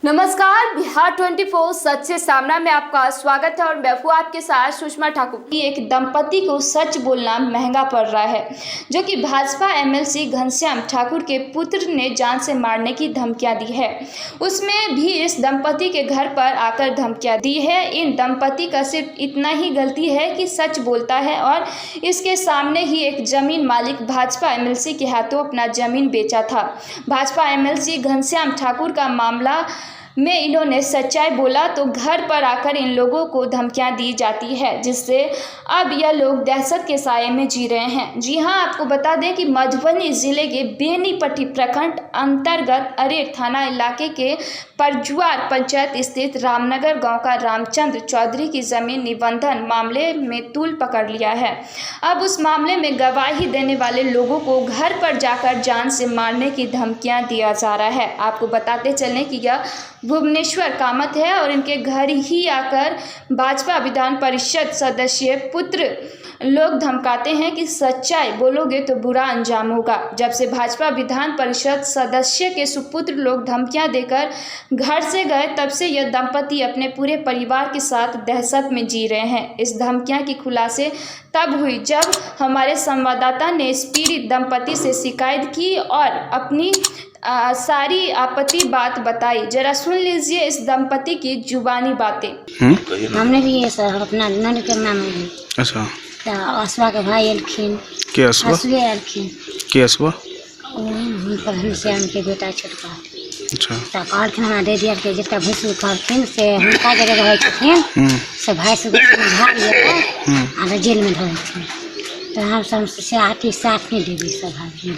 नमस्कार, बिहार 24 सच से सामना में आपका स्वागत है और मैं हूं आपके साथ सुषमा ठाकुर। एक दंपति को सच बोलना महंगा पड़ रहा है, जो कि भाजपा एमएलसी घनश्याम ठाकुर के पुत्र ने जान से मारने की धमकियां दी है। उसमें भी इस दंपति के घर पर आकर धमकियां दी है। इन दंपति का सिर्फ इतना ही गलती है कि सच बोलता है और इसके सामने ही एक जमीन मालिक भाजपा एमएलसी के हाथों अपना जमीन बेचा था। भाजपा एमएलसी घनश्याम ठाकुर का मामला में इन्होंने सच्चाई बोला तो घर पर आकर इन लोगों को धमकियां दी जाती है, जिससे अब यह लोग दहशत के साये में जी रहे हैं। जी हां, आपको बता दें कि मधुबनी जिले के बेनीपट्टी प्रखंड अंतर्गत अरेर थाना इलाके के परजुआर पंचायत स्थित रामनगर गांव का रामचंद्र चौधरी की जमीन निबंधन मामले में तूल पकड़ लिया है। अब उस मामले में गवाही देने वाले लोगों को घर पर जाकर जान से मारने की धमकियां दिया जा रहा है। आपको बताते चलें कि यह भुवनेश्वर कामत है और इनके घर ही आकर भाजपा विधान परिषद सदस्य पुत्र लोग धमकाते हैं कि सच्चाई बोलोगे तो बुरा अंजाम होगा। जब से भाजपा विधान परिषद सदस्य के सुपुत्र लोग धमकियां देकर घर से गए, तब से यह दंपति अपने पूरे परिवार के साथ दहशत में जी रहे हैं। इस धमकियां की खुलासे तब हुई जब हमारे संवाददाता ने इस पीड़ित दंपति से शिकायत की और अपनी सारी आपत्ति बात बताई। जरा सुन लीजिए इस दंपति की जुबानी बातें। हमने भी ये सर अपना नन के नाम है। अच्छा, असवा के भाई एलखिन के असवा एलखिन के असवा घनश्याम के बेटा छोटका। अच्छा, तब कहलखिन हमरा दे दिया के जितना भूसू कहलखिन से हुनका जगह रहे छथिन से भाई से समझा लिया आ जेल में धरथिन। तो हम सब से आती साथ नहीं देवी सब भाई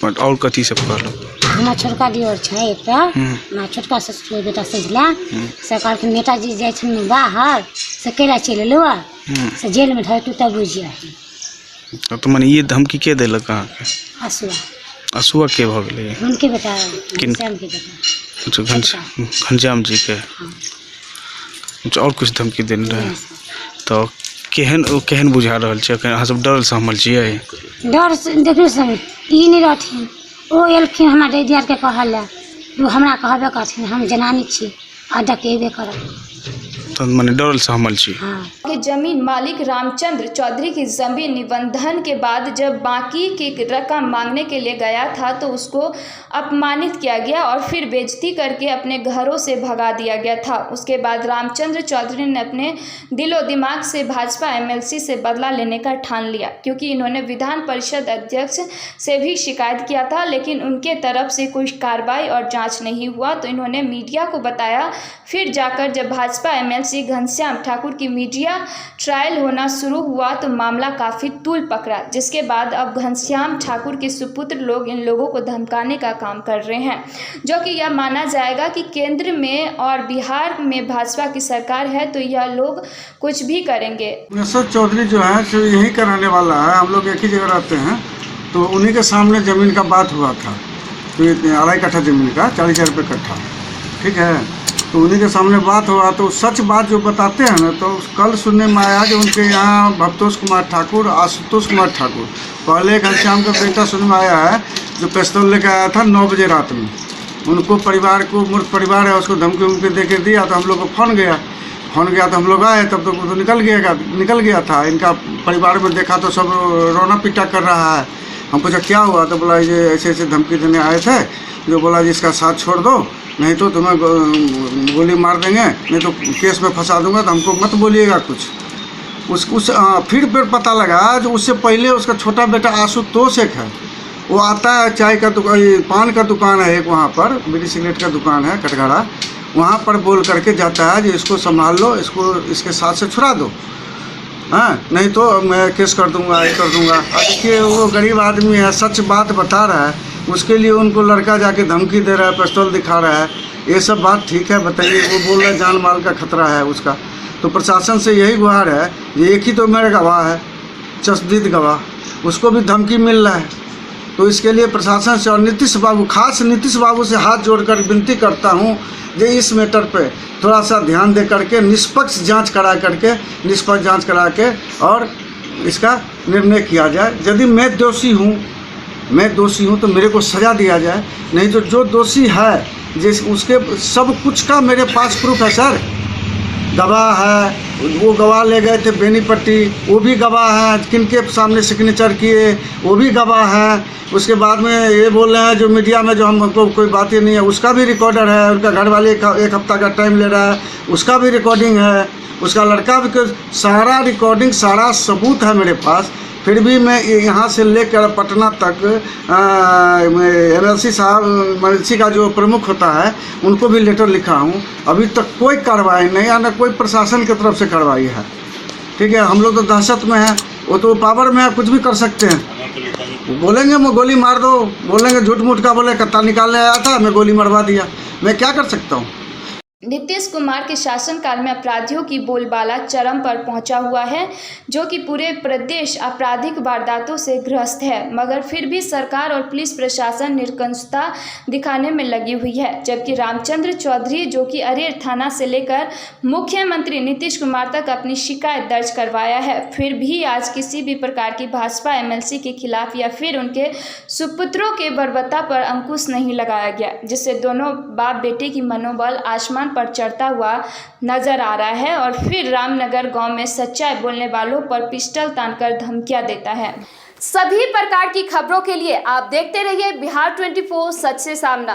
और कथी सब कहलो हमारा छोटका दियोर छै एकटा हमारा छोटका ससुर बेटा सजला से कहलखिन बेटा जी जाइ छन बाहर से केला चल लो से जेल में धर तू तब बुझिया। तो माने ये धमकी के देलक कहाँ के? असुआ असुआ के भ गेलै उनके बेटा घनश्याम के बेटा। अच्छा, घनश्याम जी के। अच्छा, और कुछ धमकी देने रहे तो केहन बुझा रहल छै? अहाँ सब डरल सहमल छियै? डर देखियो सब ई नहीं रहथिन। ओ एलखिन हमरा दे दिया के कहल वो हमरा कहबे करथिन हम जनानी छी आ डकेबे करब। तो माने डरल सहमल छी। के जमीन मालिक रामचंद्र चौधरी की जमीन निबंधन के बाद जब बाकी की रकम मांगने के लिए गया था तो उसको अपमानित किया गया और फिर बेइज्जती करके अपने घरों से भगा दिया गया था। उसके बाद रामचंद्र चौधरी ने अपने दिलो दिमाग से भाजपा एमएलसी से बदला लेने का ठान लिया, क्योंकि इन्होंने विधान परिषद अध्यक्ष से भी शिकायत किया था, लेकिन उनके तरफ से कोई कार्रवाई और जाँच नहीं हुआ। तो इन्होंने मीडिया को बताया। फिर जाकर जब भाजपा एमएलसी घनश्याम ठाकुर की मीडिया ट्रायल होना शुरू हुआ तो मामला काफ़ी तूल पकड़ा, जिसके बाद अब घनश्याम ठाकुर के सुपुत्र लोग इन लोगों को धमकाने का काम कर रहे हैं, जो कि यह माना जाएगा कि केंद्र में और बिहार में भाजपा की सरकार है तो यह लोग कुछ भी करेंगे। घनश्याम चौधरी जो है जो यही कराने वाला है, हम लोग एक ही जगह रहते हैं, तो उन्हीं के सामने ज़मीन का बात हुआ था। तो 2.5 कट्ठा ज़मीन का 40,000 रुपये कट्ठा, ठीक है। तो उन्हीं के सामने बात हुआ तो सच बात जो बताते हैं ना, तो कल सुनने में आया कि उनके यहाँ भवतोष कुमार ठाकुर, आशुतोष कुमार ठाकुर, पहले घनश्याम का बेटा सुनने में आया है जो पिस्तौल लेकर आया था 9 बजे रात में। उनको परिवार को मृत परिवार है उसको धमकी उमकी दे के दिया, तो हम लोग को फोन गया तो हम लोग आए, तब तो निकल गया था। इनका परिवार में देखा तो सब रोना पिटा कर रहा है। हम पूछा क्या हुआ, तो बोला ये ऐसे ऐसे धमकी देने आए थे, जो बोला जिसका साथ छोड़ दो नहीं तो तुम्हें गोली मार देंगे, नहीं तो केस में फंसा दूंगा, तो हमको मत बोलिएगा कुछ। फिर पता लगा जो उससे पहले उसका छोटा बेटा आशुतोष एक है, वो आता है चाय का दुकान, पान का दुकान है एक, वहाँ पर बीड़ी सिगरेट का दुकान है कटघड़ा, वहाँ पर बोल करके जाता है जो इसको संभाल लो, इसको इसके साथ से छुड़ा दो, हाँ नहीं तो मैं केस कर दूंगा, ये कर दूंगा। देखिए वो गरीब आदमी है, सच बात बता रहा है, उसके लिए उनको लड़का जाके धमकी दे रहा है, पिस्तौल दिखा रहा है। ये सब बात ठीक है? बताइए। वो बोल रहा है जान माल का खतरा है उसका। तो प्रशासन से यही गुहार है, ये एक ही तो मेरा गवाह है, चश्मदीद गवाह, उसको भी धमकी मिल रहा है। तो इसके लिए प्रशासन से और नीतीश बाबू, खास नीतीश बाबू से हाथ जोड़कर विनती करता हूँ जो इस मैटर पे थोड़ा सा ध्यान दे करके निष्पक्ष जांच करा के और इसका निर्णय किया जाए। यदि मैं दोषी हूँ तो मेरे को सज़ा दिया जाए, नहीं तो जो दोषी है जिस उसके सब कुछ का मेरे पास प्रूफ है सर। गवाह है, वो गवाह ले गए थे बेनीपट्टी, वो भी गवाह है, किनके सामने सिग्नेचर किए वो भी गवाह है। उसके बाद में ये बोल रहे हैं जो मीडिया में जो हमको कोई बात ही नहीं है, उसका भी रिकॉर्डर है। उनका घर वाले एक हफ्ता का टाइम ले रहा है, उसका भी रिकॉर्डिंग है। उसका लड़का भी, सारा रिकॉर्डिंग सारा सबूत है मेरे पास। फिर भी मैं यहाँ से लेकर पटना तक MLC साहब, MLC का जो प्रमुख होता है उनको भी लेटर लिखा हूँ। अभी तक कोई कार्रवाई नहीं, या ना कोई प्रशासन की तरफ से कार्रवाई है। ठीक है, हम लोग तो दहशत में हैं, वो तो पावर में है, कुछ भी कर सकते हैं। बोलेंगे मैं गोली मार दो, बोलेंगे झूठ मूठ का, बोले कत्ता निकालने आया था मैं गोली मरवा दिया, मैं क्या कर सकता हूँ। नीतीश कुमार के शासनकाल में अपराधियों की बोलबाला चरम पर पहुंचा हुआ है, जो कि पूरे प्रदेश आपराधिक वारदातों से ग्रस्त है। मगर फिर भी सरकार और पुलिस प्रशासन निर्कंसता दिखाने में लगी हुई है। जबकि रामचंद्र चौधरी, जो कि अरेर थाना से लेकर मुख्यमंत्री नीतीश कुमार तक अपनी शिकायत दर्ज करवाया है, फिर भी आज किसी भी प्रकार की भाजपा MLC के खिलाफ या फिर उनके सुपुत्रों के बर्बरता पर अंकुश नहीं लगाया गया, जिससे दोनों बाप बेटे की मनोबल आसमान पर चढ़ता हुआ नजर आ रहा है। और फिर रामनगर गांव में सच्चाई बोलने वालों पर पिस्टल तानकर धमकियां देता है। सभी प्रकार की खबरों के लिए आप देखते रहिए बिहार 24 सच से सामना।